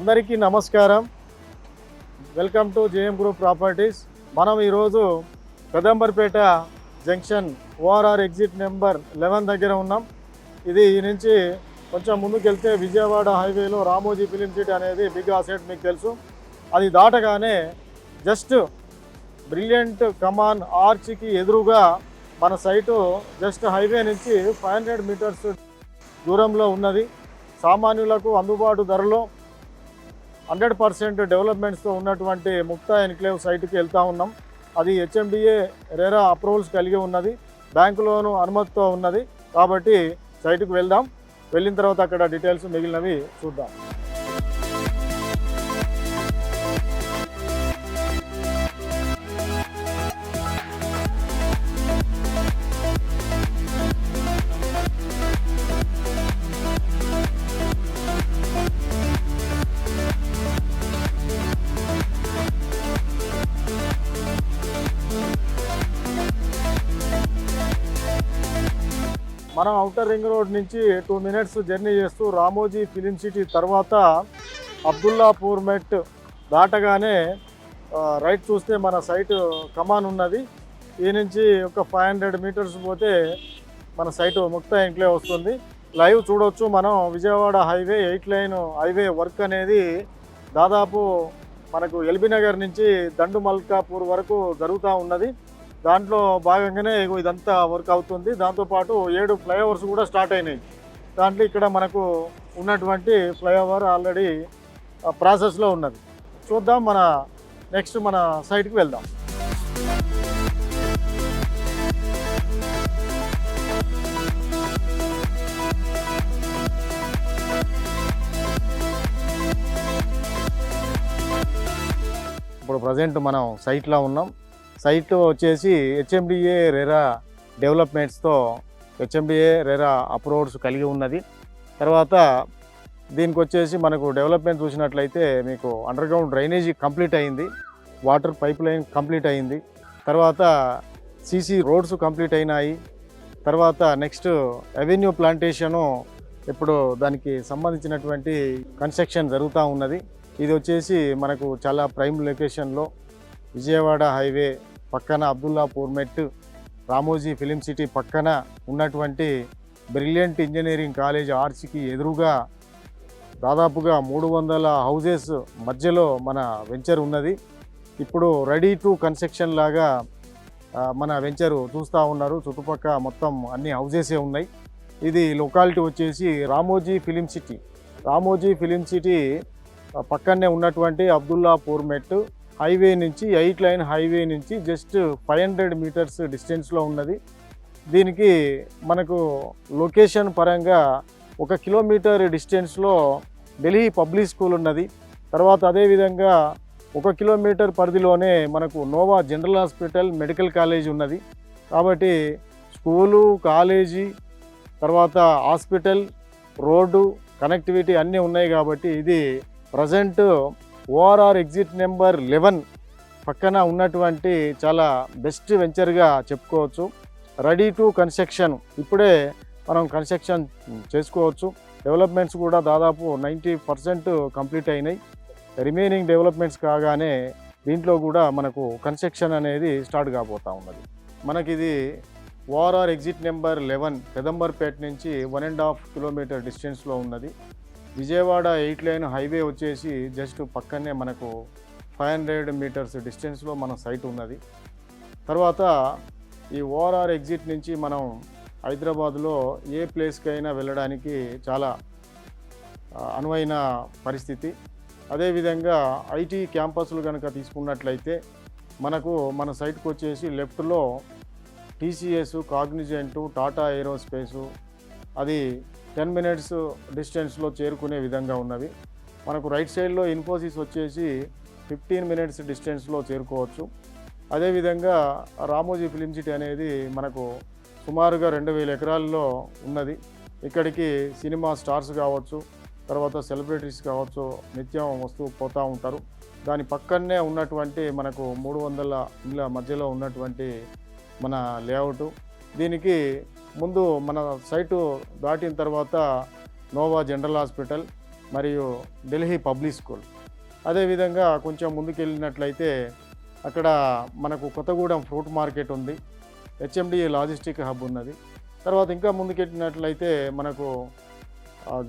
అందరికీ నమస్కారం. Welcome to JM group properties. మనం ఈరోజు Kadambarpet junction ORR exit number 11 దగ్గర ఉన్నాం. ఇది ఈ నుంచి కొంచెం ముందుకెళ్తే విజయవాడ హైవేలో రామోజీ ఫిలిం సిటీ అనేది బిగ్ అసెట్ మీకు తెలుసు. అది దాటగానే జస్ట్ బ్రిలియంట్ కమాన్ ఆర్చ్కి ఎదురుగా మన సైటు జస్ట్ హైవే నుంచి 500 మీటర్స్ దూరంలో ఉన్నది. సామాన్యులకు అందుబాటు ధరలో 100% డెవలప్మెంట్స్తో ఉన్నటువంటి ముక్తా ఎన్క్లేవ్ సైట్కి వెళ్తూ ఉన్నాం. అది హెచ్ఎండిఏ రెరా అప్రూవల్స్ కలిగి ఉన్నది, బ్యాంకు లోను అనుమతితో ఉన్నది. కాబట్టి సైట్కి వెళ్దాం. వెళ్ళిన తర్వాత అక్కడ డీటెయిల్స్ మిగిలినవి చూద్దాం. మనం ఔటర్ రింగ్ రోడ్ నుంచి 2 మినిట్స్ జర్నీ చేస్తూ రామోజీ ఫిలిం సిటీ తర్వాత అబ్దుల్లాపూర్ మెట్ దాటగానే రైట్ చూస్తే మన సైట్ కమాన్ ఉన్నది. ఈ నుంచి ఒక 500 మీటర్స్ పోతే మన సైటు ముక్తా ఎన్క్లేవ్ వస్తుంది. లైవ్ చూడవచ్చు. మనం Vijayawada highway 8 line highway work అనేది దాదాపు మనకు ఎల్బీ నగర్ నుంచి దండు మల్కాపూర్ వరకు జరుగుతూ ఉన్నది. దాంట్లో భాగంగానే ఇదంతా వర్క్ అవుతుంది. దాంతోపాటు 7 ఫ్లైఓవర్స్ కూడా స్టార్ట్ అయినాయి. దాంట్లో ఇక్కడ మనకు ఉన్నటువంటి ఫ్లైఓవర్ ఆల్రెడీ ప్రాసెస్లో ఉన్నది. చూద్దాం. నెక్స్ట్ మన సైట్కి వెళ్దాం. ఇప్పుడు ప్రజెంట్ మనం సైట్లో ఉన్నాం. సైట్ వచ్చేసి హెచ్ఎండిఏ రెరా డెవలప్మెంట్స్తో హెచ్ఎండిఏ రెరా అప్రూవ్స్ కలిగి ఉన్నది. తర్వాత దీనికి వచ్చేసి మనకు డెవలప్మెంట్ చూసినట్లయితే మీకు అండర్గ్రౌండ్ డ్రైనేజీ కంప్లీట్ అయింది, వాటర్ పైప్ లైన్ కంప్లీట్ అయింది, తర్వాత సీసీ రోడ్స్ కంప్లీట్ అయినాయి. తర్వాత నెక్స్ట్ అవెన్యూ ప్లాంటేషను ఇప్పుడు దానికి సంబంధించినటువంటి కన్స్ట్రక్షన్ జరుగుతూ ఉన్నది. ఇది వచ్చేసి మనకు చాలా ప్రైమ్ లొకేషన్లో విజయవాడ హైవే పక్కన అబ్దుల్లాపూర్ మెట్ రామోజీ ఫిలిం సిటీ పక్కన ఉన్నటువంటి బ్రిలియంట్ ఇంజనీరింగ్ కాలేజ్ ఆర్చ్కి ఎదురుగా దాదాపుగా 300 హౌజెస్ మధ్యలో మన వెంచర్ ఉన్నది. ఇప్పుడు రెడీ టు కన్స్ట్రక్షన్ లాగా మన వెంచరు చూస్తూ ఉన్నారు. చుట్టుపక్కల మొత్తం అన్ని హౌజెసే ఉన్నాయి. ఇది లొకాలిటీ వచ్చేసి Ramoji film city. Ramoji film city పక్కనే ఉన్నటువంటి అబ్దుల్లాపూర్ మెట్ హైవే నుంచి 8 లైన్ హైవే నుంచి జస్ట్ 500 మీటర్స్ డిస్టెన్స్లో ఉన్నది. దీనికి మనకు లొకేషన్ పరంగా 1 కిలోమీటర్ డిస్టెన్స్లో ఢిల్లీ పబ్లిక్ స్కూల్ ఉన్నది. తర్వాత అదేవిధంగా 1 కిలోమీటర్ పరిధిలోనే మనకు Nova general hospital medical college ఉన్నది. కాబట్టి స్కూలు, కాలేజీ, తర్వాత హాస్పిటల్, రోడ్డు కనెక్టివిటీ అన్నీ ఉన్నాయి. కాబట్టి ఇది ప్రజెంట్ ఓఆర్ఆర్ ఎగ్జిట్ నెంబర్ 11 పక్కన ఉన్నటువంటి చాలా బెస్ట్ వెంచర్గా చెప్పుకోవచ్చు. రెడీ టు కన్స్ట్రక్షన్, ఇప్పుడే మనం కన్స్ట్రక్షన్ చేసుకోవచ్చు. డెవలప్మెంట్స్ కూడా దాదాపు 90% కంప్లీట్ అయినాయి. రిమైనింగ్ డెవలప్మెంట్స్ కాగానే దీంట్లో కూడా మనకు కన్స్ట్రక్షన్ అనేది స్టార్ట్ కాబోతూ ఉన్నది. మనకిది ఓఆర్ఆర్ ఎగ్జిట్ నెంబర్ 11 కదంబర్పేట నుంచి 1.5 కిలోమీటర్ డిస్టెన్స్లో ఉన్నది. విజయవాడ 8 లైన్ హైవే వచ్చేసి జస్ట్ పక్కనే మనకు 500 మీటర్స్ డిస్టెన్స్లో మన సైట్ ఉన్నది. తర్వాత ఈ ఓఆర్ఆర్ ఎగ్జిట్ నుంచి మనం హైదరాబాద్లో ఏ ప్లేస్కైనా వెళ్ళడానికి చాలా అనువైన పరిస్థితి. అదేవిధంగా ఐటీ క్యాంపస్లు కనుక తీసుకున్నట్లయితే మనకు మన సైట్కి వచ్చేసి లెఫ్ట్లో టీసీఎస్, కాగ్నిజెంటు, టాటా ఏరోస్పేసు అది 10 మినిట్స్ డిస్టెన్స్లో చేరుకునే విధంగా ఉన్నవి. మనకు రైట్ సైడ్లో ఇన్ఫోసిస్ వచ్చేసి 15 మినిట్స్ డిస్టెన్స్లో చేరుకోవచ్చు. అదేవిధంగా రామోజీ ఫిలిం సిటీ అనేది మనకు సుమారుగా 2000 ఎకరాల్లో ఉన్నది. ఇక్కడికి సినిమా స్టార్స్ కావచ్చు, తర్వాత సెలబ్రిటీస్ కావచ్చు, నిత్యం వస్తూ పోతూ ఉంటారు. దాని పక్కనే ఉన్నటువంటి మనకు 300 ఇళ్ళ మధ్యలో ఉన్నటువంటి మన లేఅవుట్. దీనికి ముందు మన సైటు దాటిన తర్వాత నోవా జనరల్ హాస్పిటల్, మరియు ఢిల్లీ పబ్లిక్ స్కూల్. అదేవిధంగా కొంచెం ముందుకెళ్ళినట్లయితే అక్కడ మనకు కొత్తగూడెం ఫ్రూట్ మార్కెట్ ఉంది, హెచ్ఎండిఏ లాజిస్టిక్ హబ్ ఉన్నది. తర్వాత ఇంకా ముందుకెళ్ళినట్లయితే మనకు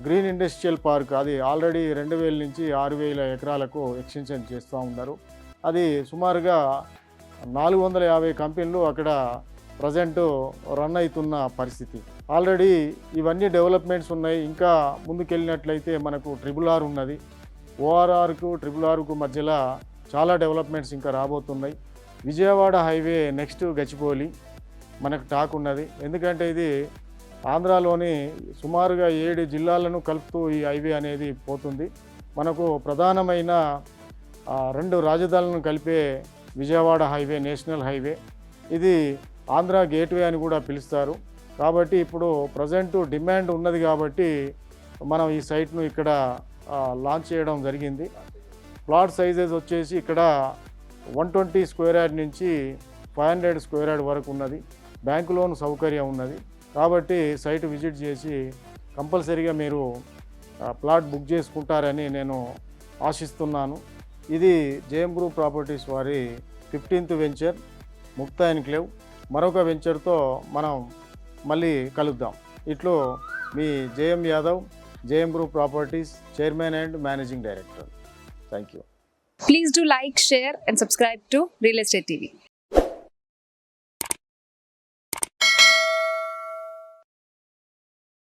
గ్రీన్ ఇండస్ట్రియల్ పార్క్, అది ఆల్రెడీ 2000 నుంచి 6000 ఎకరాలకు ఎక్స్టెన్షన్ చేస్తూ ఉన్నారు. అది సుమారుగా 450 కంపెనీలు అక్కడ ప్రజెంట్ రన్ అవుతున్న పరిస్థితి. ఆల్రెడీ ఇవన్నీ డెవలప్మెంట్స్ ఉన్నాయి. ఇంకా ముందుకెళ్ళినట్లయితే మనకు RRR ఉన్నది. ORRకు RRRకు మధ్యలో చాలా డెవలప్మెంట్స్ ఇంకా రాబోతున్నాయి. విజయవాడ హైవే నెక్స్ట్ గచ్చిబౌలి మనకు టాక్ ఉన్నది. ఎందుకంటే ఇది ఆంధ్రాలోని సుమారుగా 7 జిల్లాలను కలుపుతూ ఈ హైవే అనేది పోతుంది. మనకు ప్రధానమైన 2 రాజధానులను కలిపే విజయవాడ హైవే నేషనల్ హైవే. ఇది ఆంధ్ర గేట్వే అని కూడా పిలుస్తారు. కాబట్టి ఇప్పుడు ప్రజెంట్ డిమాండ్ ఉన్నది కాబట్టి మనం ఈ సైట్ను ఇక్కడ లాంచ్ చేయడం జరిగింది. ప్లాట్ సైజెస్ వచ్చేసి ఇక్కడ 120 స్క్వేర్ యార్డ్ నుంచి 500 స్క్వేర్ యార్డ్ వరకు ఉన్నది. బ్యాంకు లోన్ సౌకర్యం ఉన్నది. కాబట్టి సైట్ విజిట్ చేసి కంపల్సరీగా మీరు ప్లాట్ బుక్ చేసుకుంటారని నేను ఆశిస్తున్నాను. ఇది జేఎం గ్రూప్ ప్రాపర్టీస్ వారి 15th వెంచర్ ముక్తా ఎన్క్లేవ్. మరొక వెంచర్తో మనం మళ్ళీ కలుద్దాం. ఇట్లో మీ JM Yadav, JM group properties chairman and managing director. Thank you. Please do like, share and subscribe to Real Estate TV.